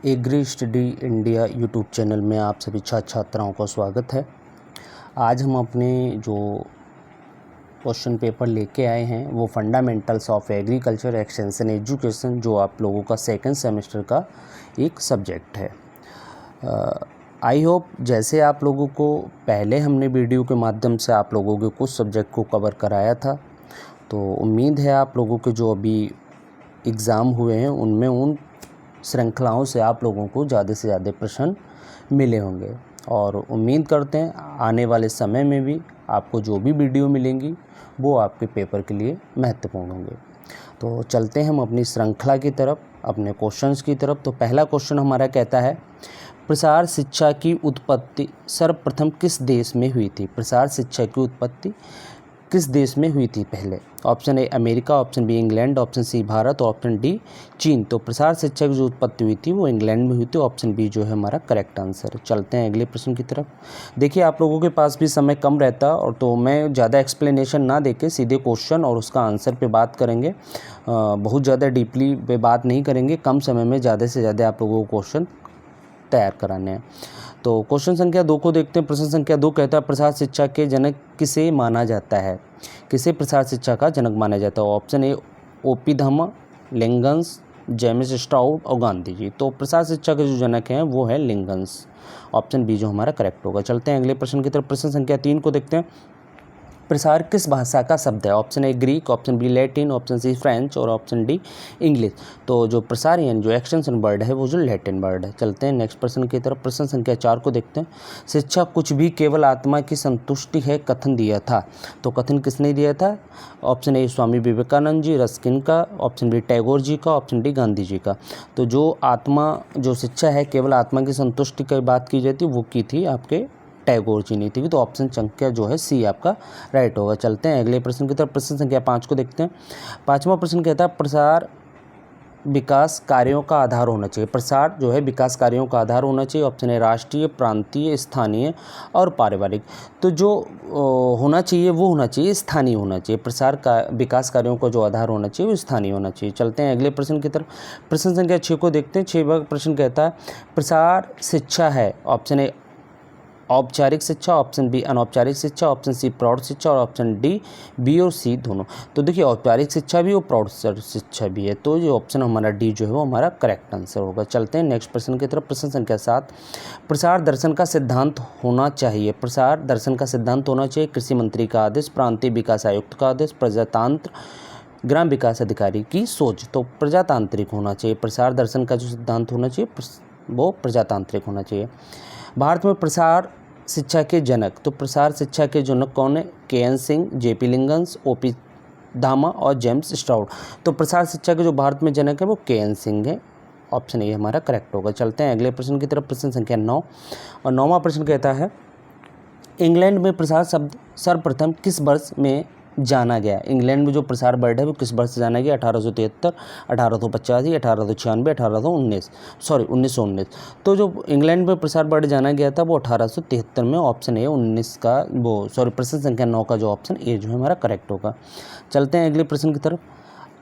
Agree study India YouTube channel में आप सभी छात्र छात्राओं का स्वागत है। आज हम अपने जो क्वेश्चन पेपर लेके आए हैं वो fundamentals of agriculture extension education, जो आप लोगों का सेकंड सेमेस्टर का एक सब्जेक्ट है। आई होप जैसे आप लोगों को पहले हमने वीडियो के माध्यम से आप लोगों के कुछ सब्जेक्ट को कवर कराया था, तो उम्मीद है आप लोगों के जो अभी एग्ज़ाम हुए हैं उनमें उन श्रृंखलाओं से आप लोगों को ज़्यादा से ज़्यादा प्रश्न मिले होंगे, और उम्मीद करते हैं आने वाले समय में भी आपको जो भी वीडियो मिलेंगी वो आपके पेपर के लिए महत्वपूर्ण होंगे। तो चलते हैं हम अपनी श्रृंखला की तरफ, अपने क्वेश्चंस की तरफ। तो पहला क्वेश्चन हमारा कहता है, प्रसार शिक्षा की उत्पत्ति सर्वप्रथम किस देश में हुई थी? प्रसार शिक्षा की उत्पत्ति किस देश में हुई थी पहले? Option A America, option B England, option C Bharat, option D चीन। तो प्रसार शिक्षा की जो उत्पत्ति हुई थी वो इंग्लैंड में हुई थी। ऑप्शन बी जो है हमारा करेक्ट आंसर है। चलते हैं अगले प्रश्न की तरफ। देखिए आप लोगों के पास भी समय कम रहता और तो मैं ज़्यादा एक्सप्लेनेशन ना देके सीधे क्वेश्चन और उसका आंसर पे बात करेंगे। बहुत ज़्यादा डीपली पे बात नहीं करेंगे, कम समय में ज़्यादा से ज़्यादा आप लोगों को क्वेश्चन तैयार कराने हैं। तो क्वेश्चन संख्या 2 को देखते हैं। प्रश्न संख्या 2 कहता है, प्रसार शिक्षा के जनक किसे माना जाता है? किसे प्रसार शिक्षा का जनक माना जाता है? ऑप्शन ए ओपी धामा, लिंगन्स, जेम्स स्ट्राउड और गांधी जी। तो प्रसार शिक्षा के जो जनक हैं वो है लिंगन्स। ऑप्शन बी जो हमारा करेक्ट होगा। चलते हैं अगले प्रश्न की तरफ। प्रश्न संख्या 3 को देखते हैं। प्रसार किस भाषा का शब्द है? Option A Greek, option B Latin, option C French और ऑप्शन डी इंग्लिश। तो जो प्रसार यानी जो एक्सटेंशन वर्ड है वो जो लैटिन वर्ड है। चलते हैं नेक्स्ट प्रश्न की तरफ। प्रश्न संख्या 4 को देखते हैं। शिक्षा कुछ भी केवल आत्मा की संतुष्टि है कथन दिया था। तो कथन किसने दिया था? Option A Swami Vivekananda ji, Ruskin का, ऑप्शन बी टैगोर जी का, ऑप्शन डी गांधी जी का। तो जो आत्मा जो शिक्षा है केवल आत्मा की संतुष्टि की बात की जाती वो की थी आपके टैगोर जी ने थी। तो ऑप्शन संख्या जो है सी आपका राइट होगा। चलते हैं अगले प्रश्न की तरफ। प्रश्न संख्या 5 को देखते हैं। 5वां प्रश्न कहता है, प्रसार विकास कार्यों का आधार होना चाहिए। प्रसार जो है विकास कार्यों का आधार होना चाहिए। ऑप्शन है राष्ट्रीय, प्रांतीय, स्थानीय और पारिवारिक। तो जो होना चाहिए वो होना चाहिए स्थानीय होना चाहिए। प्रसार का विकास कार्यों का जो आधार होना चाहिए वो स्थानीय होना चाहिए। चलते हैं अगले प्रश्न की तरफ। प्रश्न संख्या 6 को देखते हैं। 6वां प्रश्न कहता है, प्रसार शिक्षा है। ऑप्शन ए औपचारिक शिक्षा, ऑप्शन बी अनौपचारिक शिक्षा, ऑप्शन सी प्रौढ़ शिक्षा और ऑप्शन डी बी और सी दोनों। तो देखिए औपचारिक शिक्षा भी और प्रौढ़ शिक्षा भी है, तो ये ऑप्शन हमारा डी जो है वो हमारा करेक्ट आंसर होगा। चलते हैं नेक्स्ट प्रश्न की तरफ। प्रश्न संख्या 7, प्रसार दर्शन का सिद्धांत होना चाहिए। प्रसार दर्शन का सिद्धांत होना चाहिए कृषि मंत्री का आदेश, प्रांतीय विकास आयुक्त का आदेश, प्रजातंत्र, ग्राम विकास अधिकारी की सोच। तो प्रजातांत्रिक होना चाहिए। प्रसार दर्शन का जो सिद्धांत होना चाहिए वो प्रजातांत्रिक होना चाहिए। भारत में प्रसार शिक्षा के जनक, तो प्रसार शिक्षा के जनक कौन है? के.एन. सिंह, जे.पी. लिंगन्स, ओ.पी. धामा और जेम्स स्ट्राउड। तो प्रसार शिक्षा के जो भारत में जनक है वो के.एन. सिंह है। ऑप्शन ए हमारा करेक्ट होगा। चलते हैं अगले प्रश्न की तरफ। प्रश्न संख्या 9 और 9वां प्रश्न कहता है, इंग्लैंड में प्रसार शब्द सर्वप्रथम किस वर्ष में जाना गया? इंग्लैंड में जो प्रसार वर्ड है वो किस वर्ष से जाना गया? 1873, 1885, 1896, 1919। तो जो इंग्लैंड में प्रसार वर्ड जाना गया था वो 1873 में। ऑप्शन ए 19 का प्रश्न संख्या 9 का जो ऑप्शन ए जो है हमारा करेक्ट होगा। चलते हैं अगले प्रश्न की तरफ।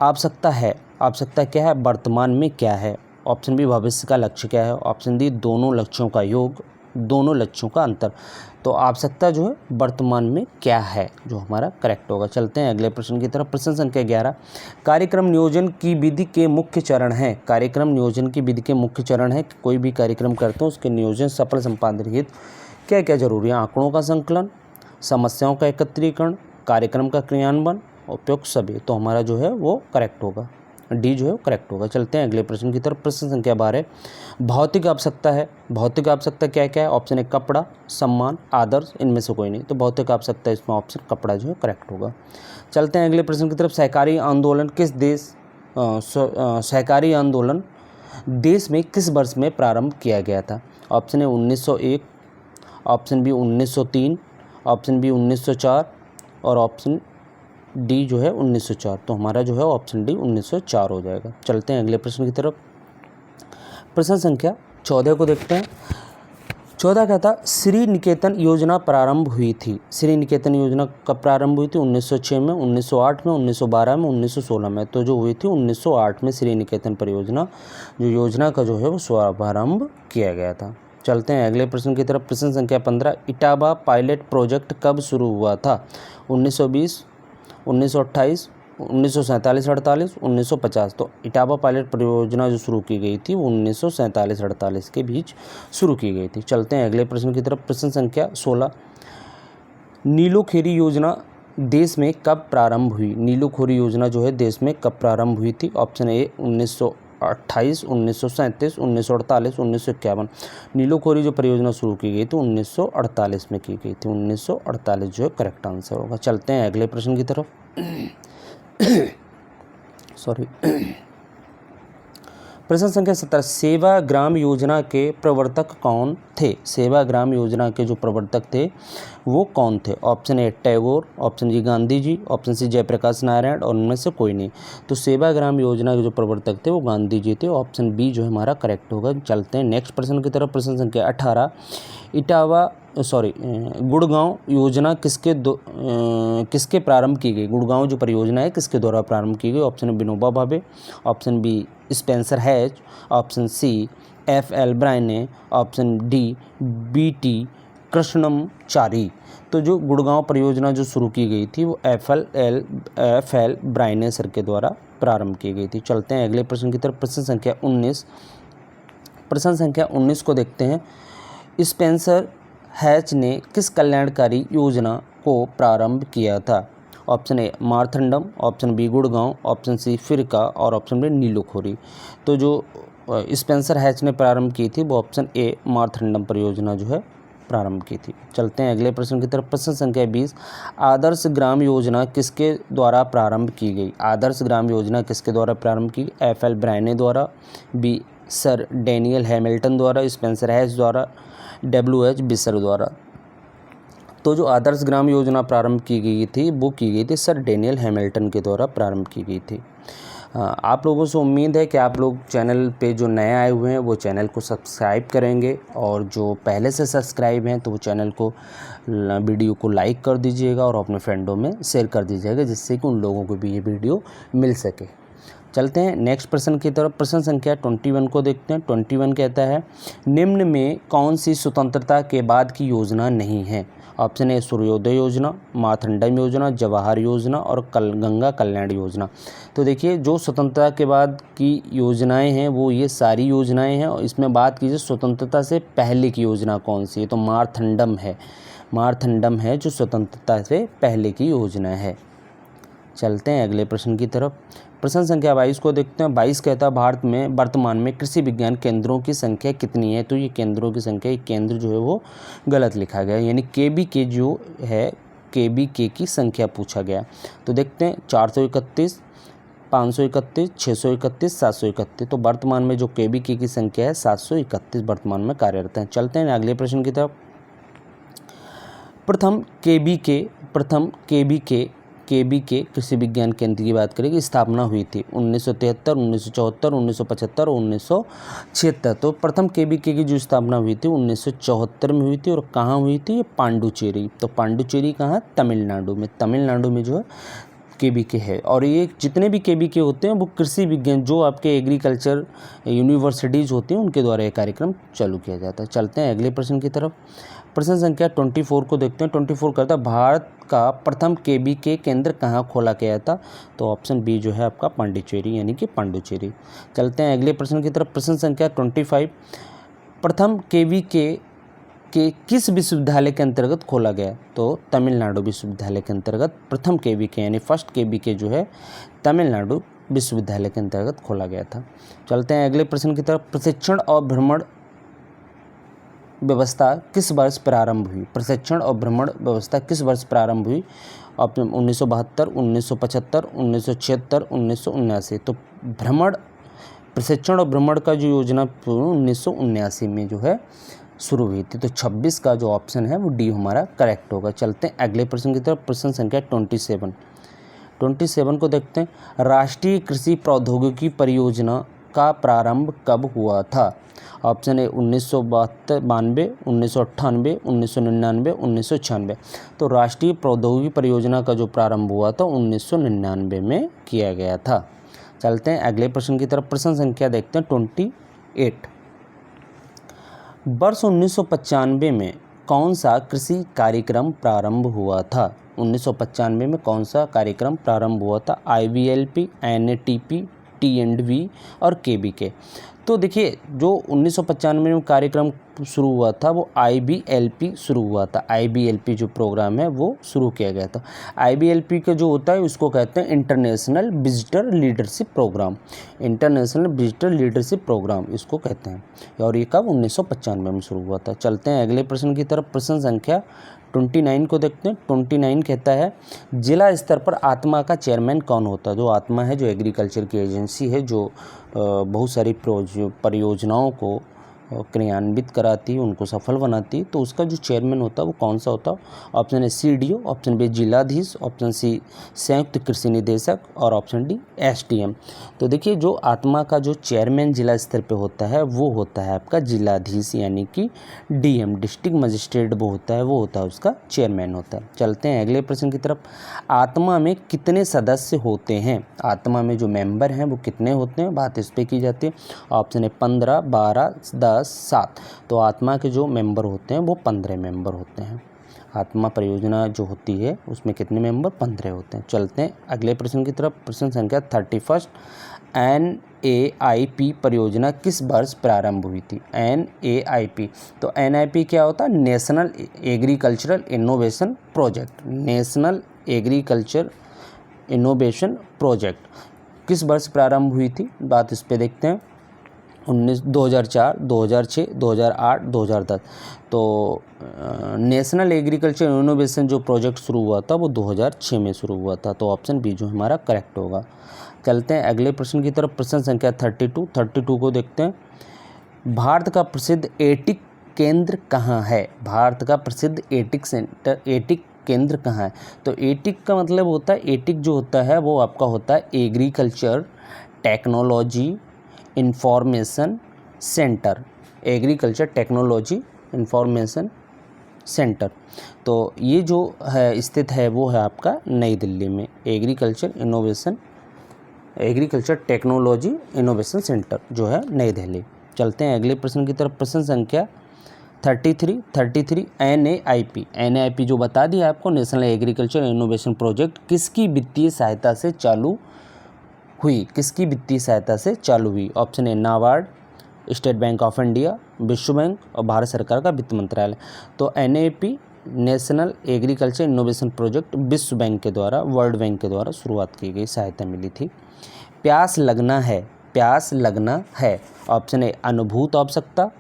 आवश्यकता क्या है? वर्तमान में क्या है? ऑप्शन बी भविष्य का लक्ष्य क्या है? ऑप्शन डी दोनों लक्ष्यों का योग, दोनों लक्ष्यों का अंतर। तो आवश्यकता जो है वर्तमान में क्या है जो हमारा करेक्ट होगा। चलते हैं अगले प्रश्न की तरफ। प्रश्न संख्या 11, कार्यक्रम नियोजन की विधि के मुख्य चरण है। कार्यक्रम नियोजन की विधि के मुख्य चरण है कि कोई भी कार्यक्रम करते हो उसके नियोजन सफल संपादन हेतु क्या क्या जरूरी है? आंकड़ों का संकलन, समस्याओं का एकत्रीकरण, कार्यक्रम का क्रियान्वयन, उपयुक्त सभी। तो हमारा जो है वो करेक्ट होगा, डी जो है वो करेक्ट होगा। चलते हैं अगले प्रश्न की तरफ। प्रश्न संख्या 12, भौतिक आवश्यकता है। भौतिक आवश्यकता क्या क्या है? ऑप्शन ए कपड़ा, सम्मान, आदर्श, इनमें से कोई नहीं। तो भौतिक आवश्यकता इसमें ऑप्शन कपड़ा जो है करेक्ट होगा। चलते हैं अगले प्रश्न की तरफ। सहकारी आंदोलन किस देश सहकारी आंदोलन देश में किस वर्ष में प्रारंभ किया गया था? Option A 1901, option B 1903, option B 1904 और ऑप्शन डी जो है 1904। तो हमारा जो है ऑप्शन डी 1904 हो जाएगा। चलते हैं अगले प्रश्न की तरफ। प्रश्न संख्या 14 को देखते हैं। 14 क्या था, श्री निकेतन योजना प्रारंभ हुई थी। श्री निकेतन योजना कब प्रारंभ हुई थी? 1906 में, 1908 में, 1912 में, 1916 में। तो जो हुई थी 1908 में श्री निकेतन परियोजना जो योजना का जो है वो शुभारंभ किया गया था। चलते हैं अगले प्रश्न की तरफ। प्रश्न संख्या 15, इटावा पायलट प्रोजेक्ट कब शुरू हुआ था? 1920, 1928, 1947-48, 1950। तो इटावा पायलट परियोजना जो शुरू की गई थी वो 1947-48 के बीच शुरू की गई थी। चलते हैं अगले प्रश्न की तरफ। प्रश्न संख्या 16, नीलोखेरी योजना देश में कब प्रारंभ हुई? नीलोखेरी योजना जो है देश में कब प्रारंभ हुई थी? Option A 1928, 1937, 1948, 1951। नीलोखेरी जो परियोजना शुरू की गई थी 1948 में की गई थी। 1948 जो है करेक्ट आंसर होगा। चलते हैं अगले प्रश्न की तरफ। सॉरी। प्रश्न संख्या 17, सेवाग्राम योजना के प्रवर्तक कौन थे? सेवाग्राम योजना के जो प्रवर्तक थे वो कौन थे? Option A Tagore, option B Gandhi ji, option C Jayaprakash Narayan, और उनमें से कोई नहीं। तो सेवाग्राम योजना के जो प्रवर्तक थे वो गांधी जी थे। ऑप्शन बी जो है हमारा करेक्ट होगा। चलते हैं नेक्स्ट प्रश्न की तरफ। प्रश्न संख्या 18, गुड़गांव योजना किसके प्रारंभ की गई? गुड़गांव जो परियोजना है किसके द्वारा प्रारंभ की गई? Option Vinoba Bhave, option B Spencer Hatch, option C F.L. Brayne, option D B.T. Krishnamachari. तो जो गुड़गांव परियोजना जो शुरू की गई थी वो F.L. ब्रायने सर के द्वारा प्रारंभ की गई थी। चलते हैं अगले प्रश्न की तरफ। प्रश्न संख्या 19, प्रश्न संख्या 19 को देखते हैं। स्पेंसर हैच ने किस कल्याणकारी योजना को प्रारंभ किया था? Option A Marthandam, option B Gurgaon, option C Firka, और ऑप्शन डी नीलोखेरी। तो जो स्पेंसर हैच ने प्रारंभ की थी वो ऑप्शन ए मारथंडम परियोजना जो है प्रारंभ की थी। चलते हैं अगले प्रश्न की तरफ। प्रश्न संख्या 20, आदर्श ग्राम योजना किसके द्वारा प्रारंभ की गई? आदर्श ग्राम योजना किसके द्वारा प्रारंभ की? F.L. ब्रायने द्वारा, बी सर डेनियल हैमिल्टन द्वारा, स्पेंसर हैच द्वारा, W.H. बिसर द्वारा। तो जो आदर्श ग्राम योजना प्रारंभ की गई थी वो की गई थी सर डेनियल हैमिल्टन के द्वारा प्रारंभ की गई थी। आप लोगों से उम्मीद है कि आप लोग चैनल पे जो नए आए हुए हैं वो चैनल को सब्सक्राइब करेंगे, और जो पहले से सब्सक्राइब हैं तो वो चैनल को वीडियो को लाइक कर दीजिएगा और अपने फ्रेंडों में शेयर कर दीजिएगा, जिससे कि उन लोगों को भी ये वीडियो मिल सके। चलते हैं नेक्स्ट प्रश्न की तरफ। प्रश्न संख्या 21 को देखते हैं। 21 कहता है, निम्न में कौन सी स्वतंत्रता के बाद की योजना नहीं है? ऑप्शन ए सूर्योदय योजना, मारथंडम योजना, जवाहर योजना, और गंगा कल्याण योजना। तो देखिए जो स्वतंत्रता के बाद की योजनाएं हैं वो ये सारी योजनाएं हैं, और इसमें बात कीजिए स्वतंत्रता से पहले की योजना कौन सी है, तो मारथंडम है। मारथंडम है जो स्वतंत्रता से पहले की योजना है। चलते हैं अगले प्रश्न की तरफ। प्रश्न संख्या 22 को देखते हैं। 22 कहता है, भारत में वर्तमान में कृषि विज्ञान केंद्रों की संख्या कितनी है? तो ये केंद्रों की संख्या, ये केंद्र जो है वो गलत लिखा गया है, यानी KBK जो है KBK की संख्या पूछा गया। तो देखते हैं 431, 531, 631, 731। तो वर्तमान में जो KBK की संख्या है 731 वर्तमान में कार्यरत है। चलते हैं अगले प्रश्न की तरफ। प्रथम KBK कृषि विज्ञान केंद्र की बात करें कि स्थापना हुई थी 1973, 1974, 1975 और 1976। तो प्रथम KBK की जो स्थापना हुई थी 1974 में हुई थी, और कहाँ हुई थी? पांडुचेरी। तो पांडुचेरी कहाँ? तमिलनाडु में। तमिलनाडु में जो है KBK है। और ये जितने भी KBK होते हैं वो कृषि विज्ञान, जो आपके एग्रीकल्चर यूनिवर्सिटीज़ होती हैं उनके द्वारा ये कार्यक्रम चालू किया जाता है। चलते हैं अगले प्रश्न की तरफ। प्रश्न संख्या 24 को देखते हैं। 24 कहता है, भारत का प्रथम KBK केंद्र कहाँ खोला गया था? तो ऑप्शन बी जो है आपका पांडिचेरी, यानी कि पांडुचेरी। चलते हैं अगले प्रश्न की तरफ। प्रश्न संख्या 25, प्रथम KBK के किस विश्वविद्यालय के अंतर्गत खोला गया? तो तमिलनाडु विश्वविद्यालय के अंतर्गत प्रथम KBK यानी फर्स्ट KBK जो है तमिलनाडु विश्वविद्यालय के अंतर्गत खोला गया था। चलते हैं अगले प्रश्न की तरफ। प्रशिक्षण और भ्रमण व्यवस्था किस वर्ष प्रारंभ हुई? प्रशिक्षण और भ्रमण व्यवस्था किस वर्ष प्रारंभ हुई? ऑप्शन 1972, 1975, 1976, 1979। तो प्रशिक्षण और भ्रमण का जो योजना 1979 में जो है शुरू हुई थी। तो 26 का जो ऑप्शन है वो डी हमारा करेक्ट होगा। चलते हैं अगले प्रश्न की तरफ। प्रश्न संख्या 27 को देखते हैं। राष्ट्रीय कृषि प्रौद्योगिकी परियोजना का प्रारंभ कब हुआ था? ऑप्शन ए 1992, 1998, 1999, 1996। तो राष्ट्रीय प्रौद्योगिकी परियोजना का जो प्रारंभ हुआ था 1999 में किया गया था। चलते हैं अगले प्रश्न की तरफ। प्रश्न संख्या देखते हैं 28। वर्ष 1995 में कौन सा कृषि कार्यक्रम प्रारंभ हुआ था? 1995 में कौन सा कार्यक्रम प्रारंभ हुआ था? IBLP, NATP, T&V और KBK। तो देखिए जो 1995 में कार्यक्रम शुरू हुआ था वो IBLP शुरू हुआ था। IBLP जो प्रोग्राम है वो शुरू किया गया था। IBLP का जो होता है उसको कहते हैं international visitor leadership programme. International visitor leadership programme इसको कहते हैं, और ये कब 1995 में शुरू हुआ था। चलते हैं अगले प्रश्न की तरफ। प्रश्न संख्या 29 को देखते हैं। 29 कहता है जिला स्तर पर आत्मा का चेयरमैन कौन होता है? जो आत्मा है जो एग्रीकल्चर की एजेंसी है जो बहुत सारी परियोजनाओं को क्रियान्वित कराती है, उनको सफल बनाती है, तो उसका जो चेयरमैन होता है वो कौन सा होता है? Option A CDO, option B जिलाधीश, ऑप्शन सी संयुक्त कृषि निदेशक और ऑप्शन डी SDM। तो देखिए जो आत्मा का जो चेयरमैन जिला स्तर पे होता है वो होता है आपका जिलाधीश, यानी कि DM डिस्ट्रिक्ट मजिस्ट्रेट वो होता है उसका चेयरमैन होता है। चलते हैं अगले प्रश्न की तरफ। आत्मा में कितने सदस्य होते हैं? आत्मा में जो मेंबर हैं वो कितने होते हैं, बात इस पर की जाती है। ऑप्शन है 15, 12, 10, 7। तो आत्मा के जो मेंबर होते हैं वो 15 मेंबर होते हैं। आत्मा परियोजना जो होती है उसमें कितने मेंबर? 15 होते हैं। चलते हैं अगले प्रश्न की तरफ। प्रश्न संख्या 31। NAIP परियोजना किस वर्ष प्रारंभ हुई थी? NAIP, तो NAIP क्या होता है? National agricultural innovation project. National agriculture innovation project किस वर्ष प्रारंभ हुई थी? बात इस पे देखते हैं। 2004, 2006, 2008, 2010। तो नेशनल एग्रीकल्चर इनोवेशन जो प्रोजेक्ट शुरू हुआ था वो 2006 में शुरू हुआ था। तो ऑप्शन बी जो हमारा करेक्ट होगा। चलते हैं अगले प्रश्न की तरफ। प्रश्न संख्या 32 को देखते हैं। भारत का प्रसिद्ध एटिक केंद्र कहाँ है? भारत का प्रसिद्ध एटिक केंद्र कहाँ है? तो एटिक का मतलब होता है, एटिक जो होता है वो आपका होता है agriculture technology information centre. Agriculture technology information centre. तो ये जो है स्थित है वो है आपका नई दिल्ली में। एग्रीकल्चर टेक्नोलॉजी इनोवेशन सेंटर जो है नई दिल्ली। चलते हैं अगले प्रश्न की तरफ। प्रश्न संख्या 33 NAIP जो बता दिया आपको, नेशनल एग्रीकल्चर इनोवेशन प्रोजेक्ट किसकी वित्तीय सहायता से चालू हुई? किसकी वित्तीय सहायता से चालू हुई? Option A NABARD, state bank of India, विश्व बैंक और भारत सरकार का वित्त मंत्रालय। तो NAIP national agriculture innovation project विश्व बैंक के द्वारा, वर्ल्ड बैंक के द्वारा शुरुआत की गई, सहायता मिली थी। प्यास लगना है। ऑप्शन ए अनुभूत आवश्यकता,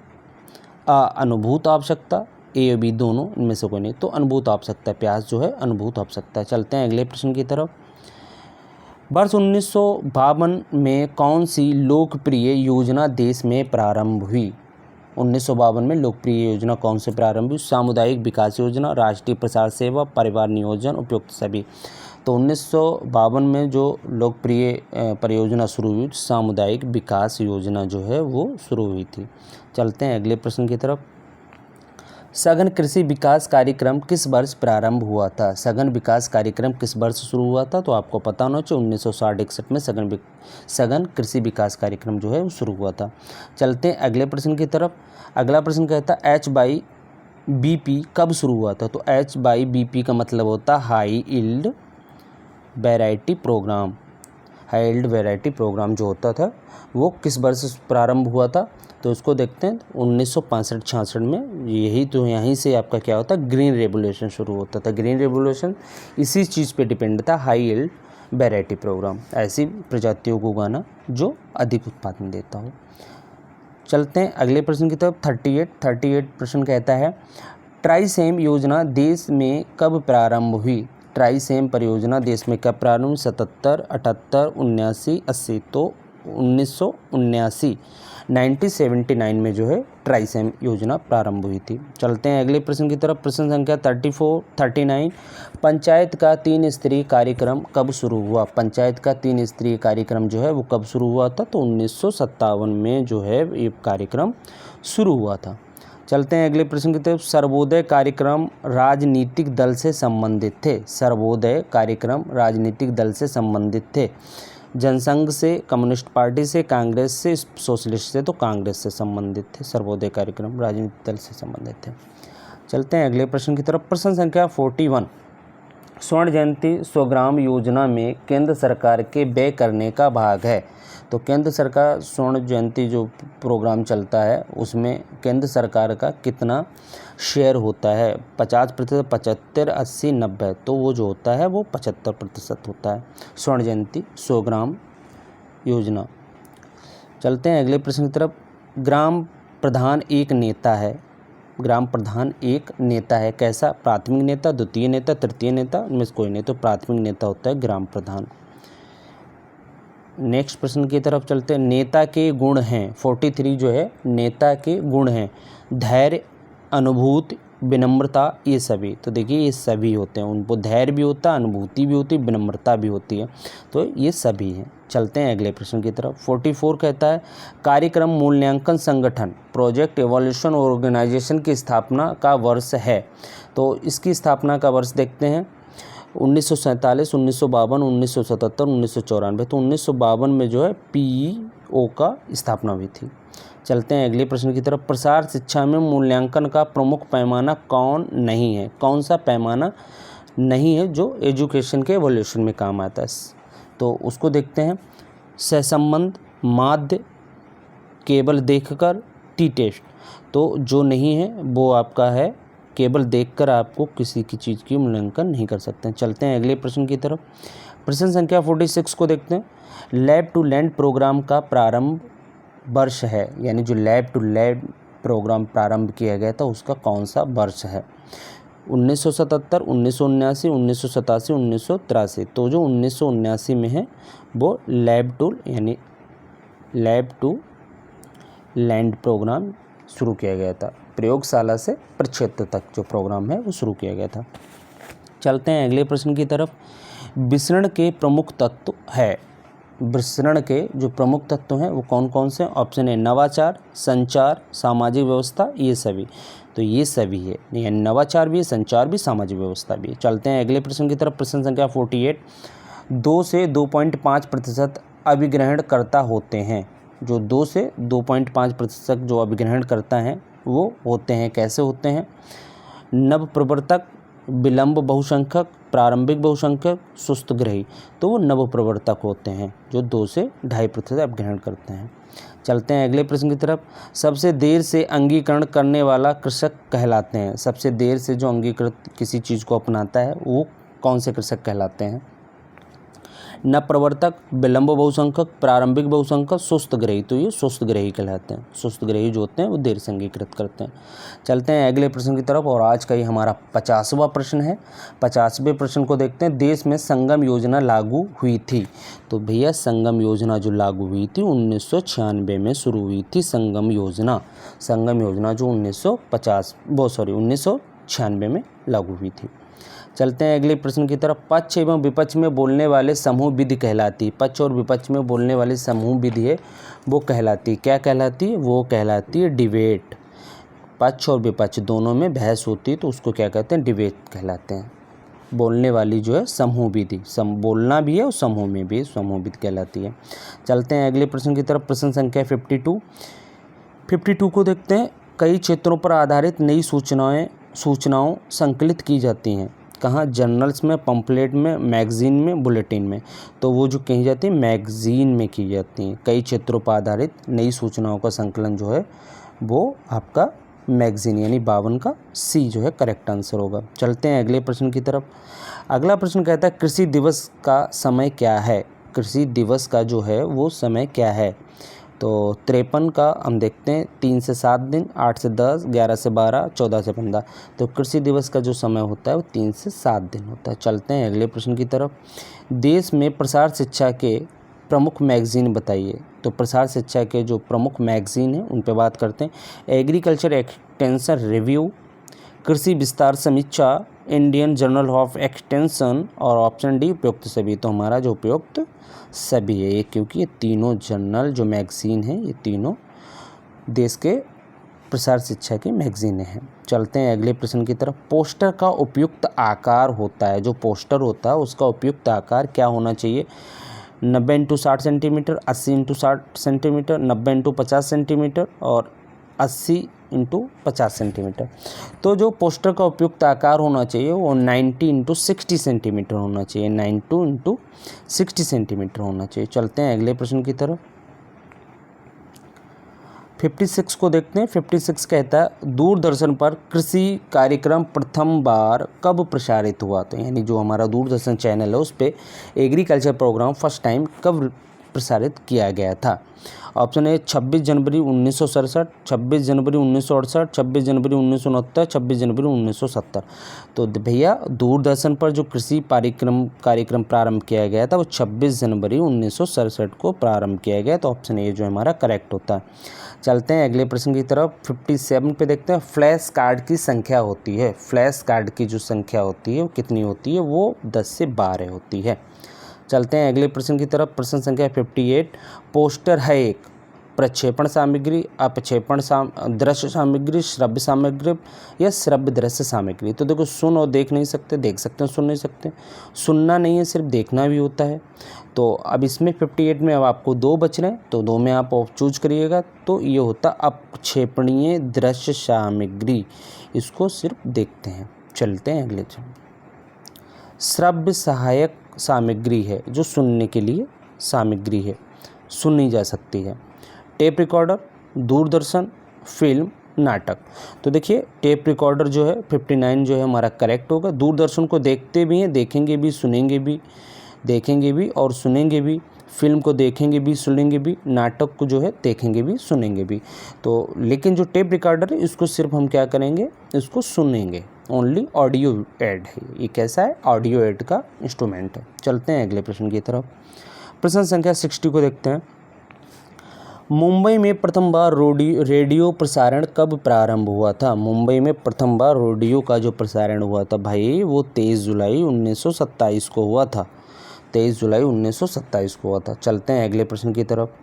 अनुभूत आवश्यकता, A और B दोनों, इनमें से कोई नहीं। तो अनुभूत आवश्यकता, प्यास जो है अनुभूत आवश्यकता। चलते हैं अगले प्रश्न की तरफ। वर्ष 1952 में कौन सी लोकप्रिय योजना देश में प्रारंभ हुई? 1952 में लोकप्रिय योजना कौन से प्रारंभ हुई? सामुदायिक विकास योजना, राष्ट्रीय प्रसार सेवा, परिवार नियोजन, उपयुक्त सभी। तो 1952 में जो लोकप्रिय परियोजना शुरू हुई, सामुदायिक विकास योजना जो है वो शुरू हुई थी। चलते हैं अगले प्रश्न की तरफ। सघन कृषि विकास कार्यक्रम किस वर्ष प्रारंभ हुआ था? सघन विकास कार्यक्रम किस वर्ष शुरू हुआ था? तो आपको पता होना चाहिए 1960-61 में सघन कृषि विकास कार्यक्रम जो है वो शुरू हुआ था। चलते हैं अगले प्रश्न की तरफ। अगला प्रश्न कहता है HYBP कब शुरू हुआ था? तो HYBP का मतलब होता है high yield variety programme. High yield variety programme जो होता था वो किस वर्ष प्रारंभ हुआ था? तो उसको देखते हैं 1965-66 में। यही तो यहीं से आपका क्या होता है, ग्रीन रेवोल्यूशन शुरू होता था। ग्रीन रेवोल्यूशन इसी चीज़ पे डिपेंड था, हाई यील्ड वैरायटी प्रोग्राम, ऐसी प्रजातियों को उगाना जो अधिक उत्पादन देता हो। चलते हैं अगले प्रश्न की तरफ। 38 प्रश्न कहता है ट्राइसेम योजना देश में कब प्रारंभ हुई? ट्राइसेम परियोजना देश में कब प्रारंभ हुई? 77, 78, 79, 80। तो 1979 1979 में जो है ट्राइसेम योजना प्रारंभ हुई थी। चलते हैं अगले प्रश्न की तरफ। प्रश्न संख्या 39 पंचायत का 3 स्तरीय कार्यक्रम कब शुरू हुआ? पंचायत का 3 स्तरीय कार्यक्रम जो है वो कब शुरू हुआ था? तो 1957 में जो है ये कार्यक्रम शुरू हुआ था। चलते हैं अगले प्रश्न की तरफ। सर्वोदय कार्यक्रम राजनीतिक दल से संबंधित थे। सर्वोदय कार्यक्रम राजनीतिक दल से संबंधित थे। जनसंघ से, कम्युनिस्ट पार्टी से, कांग्रेस से, सोशलिस्ट से, तो कांग्रेस से संबंधित थे। सर्वोदय कार्यक्रम राजनीतिक दल से संबंधित थे। चलते हैं अगले प्रश्न की तरफ। प्रश्न संख्या 41 स्वर्ण जयंती स्वग्राम योजना में केंद्र सरकार के व्यय करने का भाग है। तो केंद्र सरकार स्वर्ण जयंती जो प्रोग्राम चलता है उसमें केंद्र सरकार का कितना शेयर होता है? 50%, 75, 80, 90। तो वो जो होता है वो 75% होता है स्वर्ण जयंती स्वग्राम योजना। चलते हैं अगले प्रश्न की तरफ। ग्राम प्रधान एक नेता है। ग्राम प्रधान एक नेता है। कैसा? प्राथमिक नेता, द्वितीय नेता, तृतीय नेता, इनमें से कोई नहीं। तो प्राथमिक नेता होता है ग्राम प्रधान। नेक्स्ट प्रश्न की तरफ चलते हैं। नेता के गुण हैं 43 जो है नेता के गुण हैं धैर्य, अनुभूति, विनम्रता, ये सभी। तो देखिए ये सभी होते हैं, उनको धैर्य भी होता है, अनुभूति भी होती है, विनम्रता भी होती है, तो ये सभी हैं। चलते हैं अगले प्रश्न की तरफ। 44 कहता है कार्यक्रम मूल्यांकन संगठन प्रोजेक्ट इवोल्यूशन ऑर्गेनाइजेशन की स्थापना का वर्ष है। तो इसकी स्थापना का वर्ष देखते हैं 1947, 1952, 1977, 1994। तो 1952 में जो है PEO का स्थापना हुई थी। चलते हैं अगले प्रश्न की तरफ। प्रसार शिक्षा में मूल्यांकन का प्रमुख पैमाना कौन नहीं है? कौन सा पैमाना नहीं है जो एजुकेशन के एवोल्यूशन में काम आता है? तो उसको देखते हैं। सहसंबंध, माध्य, केवल देखकर, टी टेस्ट। तो जो नहीं है वो आपका है केवल देखकर आपको किसी की चीज़ की मूल्यांकन नहीं कर सकते हैं। चलते हैं अगले प्रश्न की तरफ। प्रश्न संख्या 46 को देखते हैं। लैब टू लैंड प्रोग्राम का प्रारंभ वर्ष है, यानी जो लैब टू लैंड प्रोग्राम प्रारंभ किया गया था उसका कौन सा वर्ष है? 1977, 1979, 1987, 1983। तो जो 1979 में है वो लैब टू लैंड प्रोग्राम शुरू किया गया था। प्रयोगशाला से प्रक्षेत्र तक जो प्रोग्राम है वो शुरू किया गया था। चलते हैं अगले प्रश्न की तरफ। विसरण के प्रमुख तत्व है। विसरण के जो प्रमुख तत्व हैं वो कौन कौन से? ऑप्शन है नवाचार, संचार, सामाजिक व्यवस्था, ये सभी। तो ये सभी है, यानी नवाचार भी है, संचार भी, सामाजिक व्यवस्था भी है। चलते हैं अगले प्रश्न की तरफ। प्रश्न संख्या 48 2 से 2.5% अभिग्रहणकर्ता होते हैं। जो 2 से 2.5% जो अभिग्रहणकर्ता हैं वो होते हैं। कैसे होते हैं? नवप्रवर्तक, विलंब बहुसंख्यक, प्रारंभिक बहुसंख्यक, सुस्तग्रही। तो वो नवप्रवर्तक होते हैं जो 2 से 2.5% अभिग्रहण करते हैं। चलते हैं अगले प्रश्न की तरफ। सबसे देर से अंगीकरण करने वाला कृषक कहलाते हैं। सबसे देर से जो अंगीकृत किसी चीज़ को अपनाता है वो कौन से कृषक कहलाते हैं? नवप्रवर्तक, विलंब बहुसंख्यक, प्रारंभिक बहुसंख्यक, सुस्तग्रही। तो ये सुस्तग्रही कहलाते हैं। सुस्तग्रही जो होते हैं वो देर से अंगीकृत करते हैं। चलते हैं अगले प्रश्न की तरफ और आज का ये हमारा 50वां प्रश्न है। 50वें प्रश्न को देखते हैं। देश में संगम योजना लागू हुई थी। तो भैया संगम योजना जो लागू हुई थी 1996 में शुरू हुई थी। संगम योजना जो 1996 में लागू हुई थी। चलते हैं अगले प्रश्न की तरफ। पक्ष एवं विपक्ष में बोलने वाले समूह विधि कहलाती है। पक्ष और विपक्ष में बोलने वाली समूह विधि है वो कहलाती है, क्या कहलाती है? वो कहलाती है डिबेट। पक्ष और विपक्ष दोनों में बहस होती है तो उसको क्या कहते हैं? डिबेट कहलाते हैं। बोलने वाली जो है समूह विधि, बोलना भी है और समूह में भी समूह विधि कहलाती है। चलते हैं अगले प्रश्न की तरफ। प्रश्न संख्या 52 को देखते हैं। कई क्षेत्रों पर आधारित नई सूचनाओं संकलित की जाती हैं। कहाँ? जर्नल्स में, पंपलेट में, मैगजीन में, बुलेटिन में। तो वो जो कही जाती है मैगजीन में की जाती हैं। कई क्षेत्रों पर आधारित नई सूचनाओं का संकलन जो है वो आपका मैगजीन, यानी 52 का सी जो है करेक्ट आंसर होगा। चलते हैं अगले प्रश्न की तरफ। अगला प्रश्न कहता है कृषि दिवस का समय क्या है? कृषि दिवस का जो है वो समय क्या है? तो 53 का हम देखते हैं 3 से 7 दिन, 8 से 10, 11 से 12, 14 से 15। तो कृषि दिवस का जो समय होता है वो 3 से 7 दिन होता है। चलते हैं अगले प्रश्न की तरफ। देश में प्रसार शिक्षा के प्रमुख मैगज़ीन बताइए। तो प्रसार शिक्षा के जो प्रमुख मैगज़ीन हैं उन पे बात करते हैं। एग्रीकल्चर एक्सटेंशन रिव्यू, कृषि विस्तार समीक्षा, इंडियन जर्नल ऑफ एक्सटेंशन और ऑप्शन डी उपयुक्त सभी। तो हमारा जो उपयुक्त सभी है ये, क्योंकि ये तीनों जर्नल जो मैगज़ीन हैं ये तीनों देश के प्रसार शिक्षा की मैगज़ीनें हैं। चलते हैं अगले प्रश्न की तरफ। पोस्टर का उपयुक्त आकार होता है, जो पोस्टर होता है उसका उपयुक्त आकार क्या होना चाहिए? 90 × 60 सेंटीमीटर, 80 × 60 सेंटीमीटर, 90 × 50 सेंटीमीटर और 80 × 50 सेंटीमीटर। तो जो पोस्टर का उपयुक्त आकार होना चाहिए वो 90 × 60 सेंटीमीटर होना चाहिए, 90 × 60 सेंटीमीटर होना चाहिए। चलते हैं अगले प्रश्न की तरफ। 56 को देखते हैं। 56 कहता है दूरदर्शन पर कृषि कार्यक्रम प्रथम बार कब प्रसारित हुआ? तो यानी जो हमारा दूरदर्शन चैनल है उस पर एग्रीकल्चर प्रोग्राम फर्स्ट टाइम कब प्रसारित किया गया था? ऑप्शन ए 26 जनवरी 1967, 26 जनवरी 1968, 26 जनवरी 1969, 26 जनवरी 1970। तो भैया दूरदर्शन पर जो कृषि कार्यक्रम प्रारंभ किया गया था वो 26 जनवरी 1967 को प्रारंभ किया गया। तो ऑप्शन ए जो हमारा करेक्ट होता है। चलते हैं अगले प्रश्न की तरफ। 57 पे देखते हैं। फ्लैश कार्ड की संख्या होती है, फ्लैश कार्ड की जो संख्या होती है वो कितनी होती है? वो 10 से 12 होती है। चलते हैं अगले प्रश्न की तरफ। प्रश्न संख्या 58। पोस्टर है एक प्रक्षेपण सामग्री, अपक्षेपण दृश्य सामग्री, श्रव्य सामग्री या श्रव्य दृश्य सामग्री? तो देखो सुन और देख नहीं सकते, देख सकते हैं सुन नहीं सकते। सुनना नहीं है, सिर्फ देखना भी होता है। तो अब इसमें 58 में अब आपको 2 बच रहे हैं, तो 2 में आप चूज करिएगा। तो ये होता अपक्षेपणीय दृश्य सामग्री, इसको सिर्फ देखते हैं। चलते हैं अगले। श्रव्य सहायक सामग्री है जो सुनने के लिए सामग्री है, सुनी जा सकती है। टेप रिकॉर्डर, दूरदर्शन, फिल्म, नाटक। तो देखिए टेप रिकॉर्डर जो है 59 जो है हमारा करेक्ट होगा। दूरदर्शन को देखते भी हैं, देखेंगे भी, सुनेंगे भी, देखेंगे भी और सुनेंगे भी। फिल्म को देखेंगे भी, सुनेंगे भी। नाटक को जो है देखेंगे भी, सुनेंगे भी। तो लेकिन जो टेप रिकॉर्डर है इसको सिर्फ हम क्या करेंगे, इसको सुनेंगे। ओनली ऑडियो एड है ये। कैसा है? ऑडियो एड का इंस्ट्रूमेंट है। चलते हैं अगले प्रश्न की तरफ। प्रश्न संख्या 60 को देखते हैं। मुंबई में प्रथम बार रेडियो प्रसारण कब प्रारंभ हुआ था? मुंबई में प्रथम बार रेडियो का जो प्रसारण हुआ था भाई वो 23 जुलाई 1927 को हुआ था। 23 जुलाई 1927 को हुआ था। चलते हैं अगले प्रश्न की तरफ।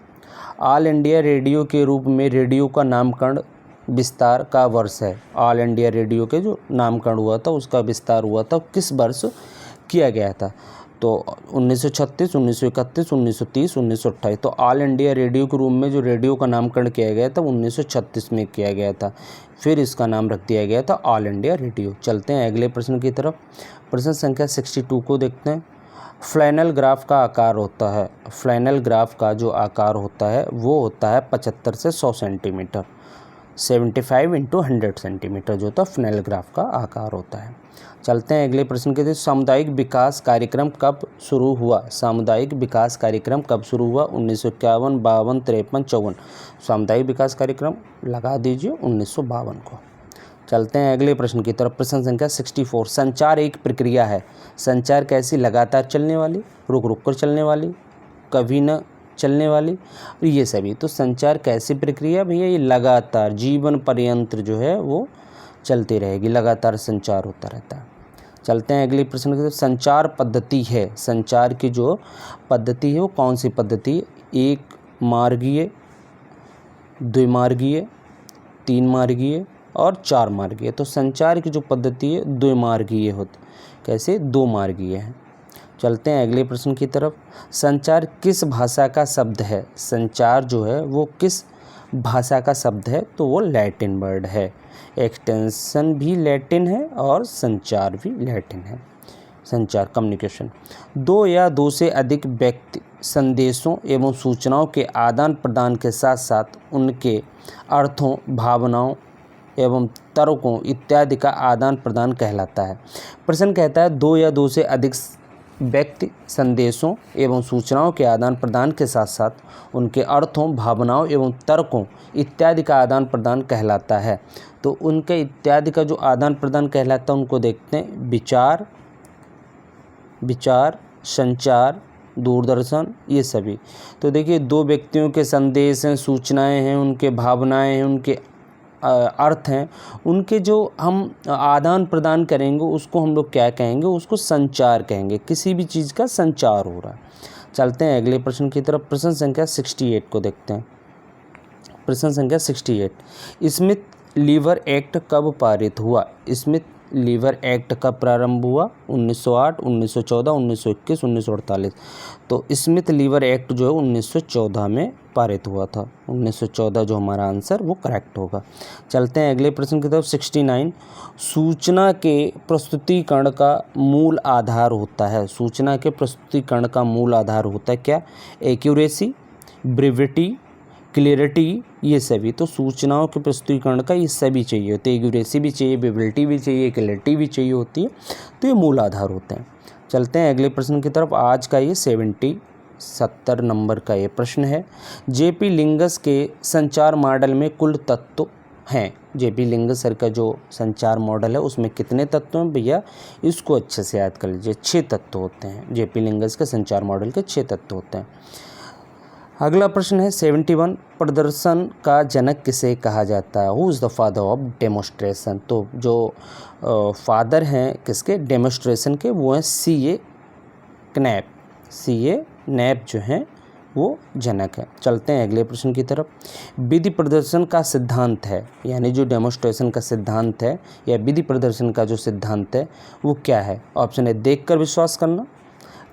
ऑल इंडिया रेडियो के रूप में रेडियो का नामकरण विस्तार का वर्ष है। ऑल इंडिया रेडियो के जो नामकरण हुआ था उसका विस्तार हुआ था किस वर्ष किया गया था? तो 1936, 1931, 1930, 1928। तो ऑल इंडिया रेडियो के रूप में जो रेडियो का नामकरण किया गया था 1936 में किया गया था, फिर इसका नाम रख दिया गया था ऑल इंडिया रेडियो। चलते हैं अगले प्रश्न की तरफ। प्रश्न संख्या 62 को देखते हैं। फ्लैनल ग्राफ का आकार होता है, फ्लैनल ग्राफ का जो आकार होता है वो होता है 75 से 100 सेंटीमीटर, 75 × 100 सेंटीमीटर जो होता है फ्लैनल ग्राफ का आकार होता है। चलते हैं अगले प्रश्न के लिए। सामुदायिक विकास कार्यक्रम कब शुरू हुआ? सामुदायिक विकास कार्यक्रम कब शुरू हुआ? 1951, 52, 53, 54। सामुदायिक विकास कार्यक्रम लगा दीजिए 1952 को। चलते हैं अगले प्रश्न की तरफ। प्रश्न संख्या 64। संचार एक प्रक्रिया है। संचार कैसी? लगातार चलने वाली, रुक रुक कर चलने वाली, कभी न चलने वाली, ये सभी। तो संचार कैसी प्रक्रिया भैया? ये लगातार जीवन पर्यंत जो है वो चलती रहेगी, लगातार संचार होता रहता है। चलते हैं अगले प्रश्न की तरफ। संचार पद्धति है, संचार की जो पद्धति है वो कौन सी पद्धति? एक मार्गीय, द्विमार्गीय, 3 मार्गीय और 4 मार्गीय। तो संचार की जो पद्धति है द्विमार्गीय होती, कैसे? 2 मार्गीय है। चलते हैं अगले प्रश्न की तरफ। संचार किस भाषा का शब्द है? संचार जो है वो किस भाषा का शब्द है? तो वो लैटिन वर्ड है। एक्सटेंशन भी लैटिन है और संचार भी लैटिन है। संचार कम्युनिकेशन, 2 या 2 से अधिक व्यक्ति संदेशों एवं सूचनाओं के आदान प्रदान के साथ साथ उनके अर्थों, भावनाओं एवं तर्कों इत्यादि का आदान प्रदान कहलाता है। प्रश्न कहता है 2 या 2 से अधिक व्यक्ति संदेशों एवं सूचनाओं के आदान प्रदान के साथ साथ उनके अर्थों, भावनाओं एवं तर्कों इत्यादि का आदान प्रदान कहलाता है। तो उनके इत्यादि का जो आदान प्रदान कहलाता है उनको देखते हैं। विचार, संचार, दूरदर्शन, ये सभी। तो देखिए 2 व्यक्तियों के संदेश हैं, सूचनाएं हैं, उनके भावनाएं हैं, उनके अर्थ हैं, उनके जो हम आदान प्रदान करेंगे उसको हम लोग क्या कहेंगे, उसको संचार कहेंगे। किसी भी चीज़ का संचार हो रहा है। चलते हैं अगले प्रश्न की तरफ। प्रश्न संख्या 68 को देखते हैं। प्रश्न संख्या 68, स्मिथ लीवर एक्ट कब पारित हुआ? स्मिथ लीवर एक्ट कब प्रारंभ हुआ? 1908, 1914, 1921, 1948। तो स्मिथ लीवर एक्ट जो है 1914 में पारित हुआ था। 1914 जो हमारा आंसर वो करेक्ट होगा। चलते हैं अगले प्रश्न की तरफ। 69, सूचना के प्रस्तुतिकरण का मूल आधार होता है। सूचना के प्रस्तुतिकरण का मूल आधार होता है क्या? एक्यूरेसी, ब्रीविटी, क्लियरिटी, ये सभी। तो सूचनाओं के प्रस्तुतिकरण का ये सभी चाहिए होते हैं। एक्यूरेसी भी चाहिए, ब्रीविटी भी चाहिए, क्लियरिटी भी चाहिए होती है। तो ये मूल आधार होते हैं। चलते हैं अगले प्रश्न की तरफ। आज का ये 70 नंबर का ये प्रश्न है। जेपी लिंगस के संचार मॉडल में कुल तत्व हैं। जेपी लिंगस सर का जो संचार मॉडल है उसमें कितने तत्व हैं भैया? इसको अच्छे से याद कर लीजिए। 6 तत्व होते हैं। जेपी लिंगस के संचार मॉडल के 6 तत्व होते हैं। अगला प्रश्न है 71, प्रदर्शन का जनक किसे कहा जाता है? Who is the father of demonstration? तो जो फादर हैं किसके? डेमोस्ट्रेशन के, वो हैं C.A. नैप। C.A. नैप जो हैं वो जनक है। चलते हैं अगले प्रश्न की तरफ। विधि प्रदर्शन का सिद्धांत है, यानी जो डेमोस्ट्रेशन का सिद्धांत है या विधि प्रदर्शन का जो सिद्धांत है वो क्या है? ऑप्शन है देखकर विश्वास करना,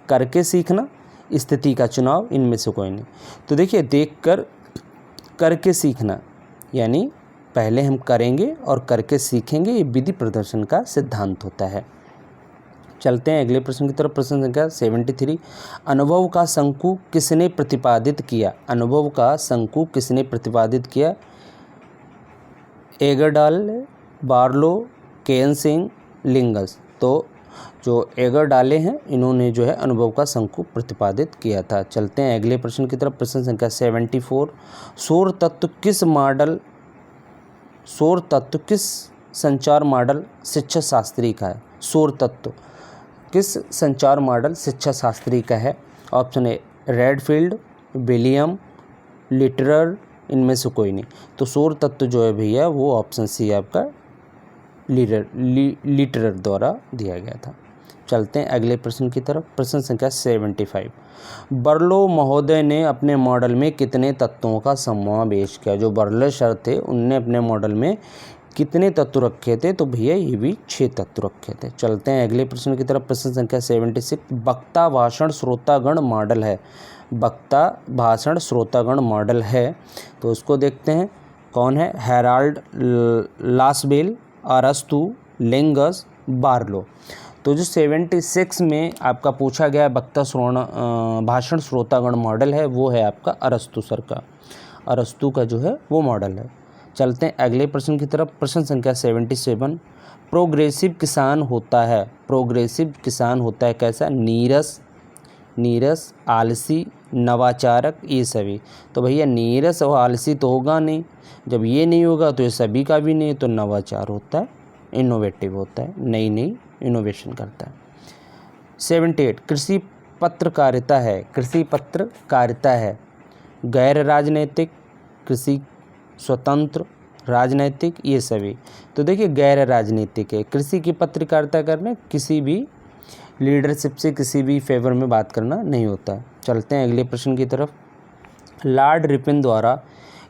करके सीखना, स्थिति का चुनाव, इनमें से कोई नहीं। तो देखिए देखकर करके सीखना, यानी पहले हम करेंगे और करके सीखेंगे, ये विधि प्रदर्शन का सिद्धांत होता है। चलते हैं अगले प्रश्न की तरफ। प्रश्न संख्या 73, अनुभव का शंकु किसने प्रतिपादित किया? अनुभव का शंकु किसने प्रतिपादित किया? एगरडाल, बार्लो, केन सिंह, लिंगस। तो जो एगरडाले हैं इन्होंने जो है अनुभव का शंकु प्रतिपादित किया था। चलते हैं अगले प्रश्न की तरफ। प्रश्न संख्या 74, सौर तत्व किस संचार मॉडल शिक्षा शास्त्री का है? सौर तत्व किस संचार मॉडल शिक्षा शास्त्री का है? ऑप्शन ए रेडफील्ड, विलियम, लिटरर, इनमें से कोई नहीं। तो सौर तत्व जो है भैया वो ऑप्शन सी आपका लिटरर द्वारा दिया गया था। चलते हैं अगले प्रश्न की तरफ। प्रश्न संख्या 75, बर्लो महोदय ने अपने मॉडल में कितने तत्वों का समावेश किया? जो बर्लो सर थे उनने अपने मॉडल में कितने तत्व रखे थे? तो भैया ये भी 6 तत्व रखे थे। चलते हैं अगले प्रश्न की तरफ। प्रश्न संख्या 76, वक्ता भाषण श्रोतागण मॉडल है। वक्ता भाषण श्रोतागण मॉडल है तो उसको देखते हैं कौन है? हेराल्ड लासबेल, अरस्तु, लिंगस, बार्लो। तो जो 76 में आपका पूछा गया वक्ता भाषण श्रोतागण मॉडल है वो है आपका अरस्तु सर का। अरस्तु का जो है वो मॉडल है। चलते हैं अगले प्रश्न की तरफ। प्रश्न संख्या 77, प्रोग्रेसिव किसान होता है। प्रोग्रेसिव किसान होता है कैसा? नीरस, आलसी, नवाचारक, ये सभी। तो भैया नीरस और आलसी तो होगा नहीं, जब ये नहीं होगा तो ये सभी का भी नहीं। तो नवाचार होता है, इनोवेटिव होता है, नई इनोवेशन करता है। 78, कृषि पत्रकारिता है। कृषि पत्रकारिता है गैर राजनैतिक, कृषि स्वतंत्र, राजनैतिक, ये सभी। तो देखिए गैर राजनीतिक है। कृषि की पत्रकारिता करना किसी भी लीडरशिप से किसी भी फेवर में बात करना नहीं होता है। चलते हैं अगले प्रश्न की तरफ। लॉर्ड रिपन द्वारा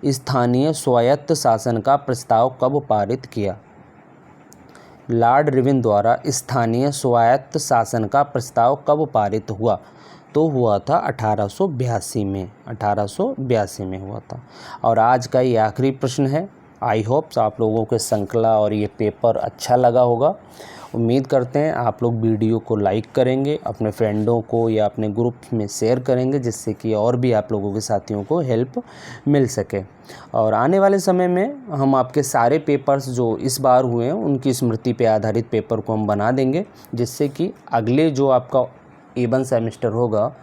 स्थानीय स्वायत्त शासन का प्रस्ताव कब पारित किया? लॉर्ड रिपन द्वारा स्थानीय स्वायत्त शासन का प्रस्ताव कब पारित हुआ? तो हुआ था 1882 में। 1882 में हुआ था। और आज का ये आखिरी प्रश्न है। आई होप्स आप लोगों को श्रृंखला और ये पेपर अच्छा लगा होगा। उम्मीद करते हैं आप लोग वीडियो को लाइक करेंगे, अपने फ्रेंडों को या अपने ग्रुप में शेयर करेंगे, जिससे कि और भी आप लोगों के साथियों को हेल्प मिल सके। और आने वाले समय में हम आपके सारे पेपर्स जो इस बार हुए हैं उनकी स्मृति पे आधारित पेपर को हम बना देंगे, जिससे कि अगले जो आपका A1 सेमेस्टर होगा,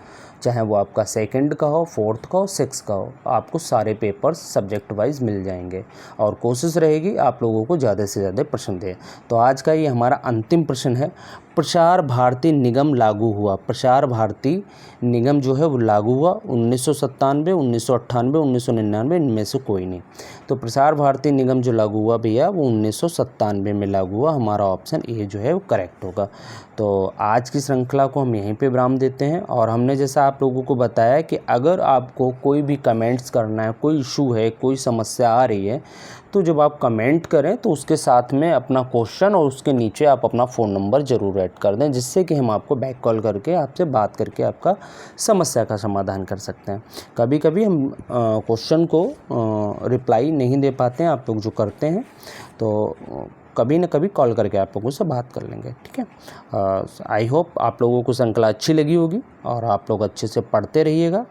चाहे वो आपका 2nd का हो, 4th का हो, 6th का हो, आपको सारे पेपर्स सब्जेक्ट वाइज मिल जाएंगे। और कोशिश रहेगी आप लोगों को ज़्यादा से ज़्यादा प्रश्न दें। तो आज का ये हमारा अंतिम प्रश्न है, प्रसार भारती निगम लागू हुआ? प्रसार भारती निगम जो है वो लागू हुआ 1997, 1998, 1999, इनमें से कोई नहीं। तो प्रसार भारती निगम जो लागू हुआ भैया वो 1997 में लागू हुआ। हमारा ऑप्शन ए जो है वो करेक्ट होगा। तो आज की श्रृंखला को हम यहीं पे विराम देते हैं। और हमने जैसा आप लोगों को बताया कि अगर आपको कोई भी कमेंट्स करना है, कोई इशू है, कोई समस्या आ रही है, तो जब आप कमेंट करें तो उसके साथ में अपना क्वेश्चन और उसके नीचे आप अपना फ़ोन नंबर ज़रूर ऐड कर दें, जिससे कि हम आपको बैक कॉल करके आपसे बात करके आपका समस्या का समाधान कर सकते हैं। कभी कभी हम क्वेश्चन को रिप्लाई नहीं दे पाते हैं, आप लोग जो करते हैं, तो कभी न कभी कॉल करके आप लोगों से बात कर लेंगे, ठीक है। आई होप आप लोगों को श्रृंखला अच्छी लगी होगी और आप लोग अच्छे से पढ़ते रहिएगा।